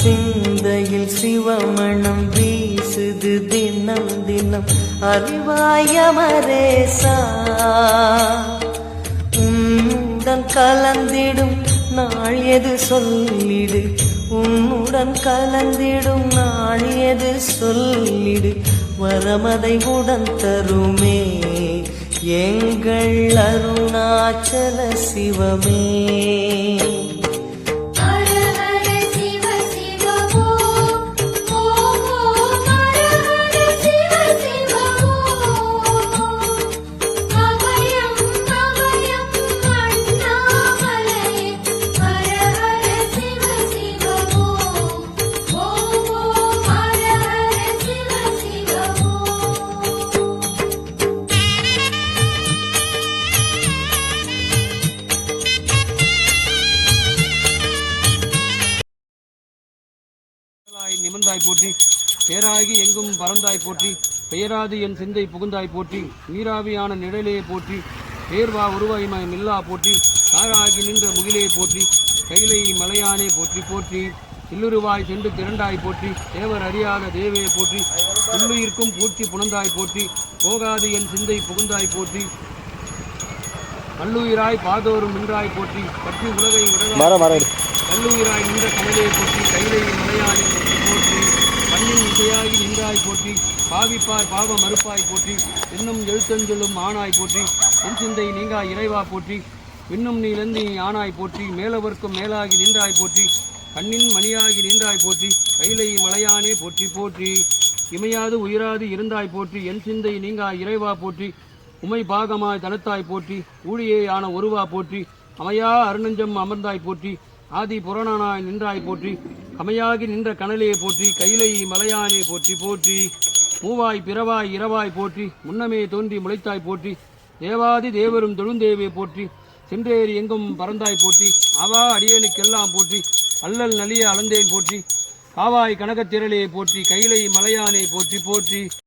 சிந்தையில் சிவமணம் வீசுது தினம் தினம் அறிவாயமரேசா உன்னுடன் கலந்திடும் நாள் எது சொல்லிடு உன்னுடன் கலந்திடும் நாள் எது சொல்லிடு வரமதை உடன் தருமே எங்கள் அருணாச்சல சிவமே. நிமிர்ந்தாய் போற்றி பேராகி எங்கும் பறந்தாய் போற்றி பெயராது என் சிந்தை புகுந்தாய் போற்றி நீராவியான நிழலையே போற்றி பேர்வா உருவாய்மை மில்லா போற்றி காராகி நின்ற முகிலே போற்றி கைலை மலையானே போற்றி போற்றி சில்லுருவாய் சென்று திரண்டாய் போற்றி தேவர் அறியாத தேவே போற்றி உள்ளுயிர்க்கும் பூச்சி புணந்தாய் போற்றி போகாது என் சிந்தை புகுந்தாய் போற்றி கல்லுயிராய் பாதோறும் நின்றாய் போற்றி பற்றி உலகை உடலாய் கல்லுயிராய் நின்ற கமலே போற்றி கைலை மலையானே போற்றி கண்ணின் இசையாகி நின்றாய் போற்றி பாவிப்பார் பாவ மறுப்பாய் போற்றி இன்னும் எழுத்தஞ்சொல்லும் ஆனாய் போற்றி என் சிந்தை நீங்கா இறைவா போற்றி இன்னும் நீ இழந்தி ஆனாய் போற்றி மேலவர்க்கும் மேலாகி நின்றாய் போற்றி கண்ணின் மணியாகி நின்றாய் போற்றி கைலை மலையானே போற்றி போற்றி இமையாது உயிராது இருந்தாய் போற்றி என் சிந்தை நீங்கா இறைவா போற்றி உமை பாகமாய் தனத்தாய் போற்றி ஊழியே ஆன ஒருவா போற்றி அமையா அருணஞ்சம் அமர்ந்தாய் போற்றி ஆதி புராணனாய் நின்றாய் போற்றி கமையாகி நின்ற கனலே போற்றி கைலை மலையானே போற்றி போற்றி மூவாய் பிறவாய் இரவாய் போற்றி முன்னமே தோன்றி முளைத்தாய் போற்றி தேவாதி தேவரும் தொழுந்தேவே போற்றி சென்றேறி எங்கும் பறந்தாய் போற்றி ஆவா அடியனுக்கெல்லாம் போற்றி அல்லல் நலிய அளந்தேன் போற்றி காவாய் கனகத்திரளே போற்றி கைலை மலையானே போற்றி போற்றி.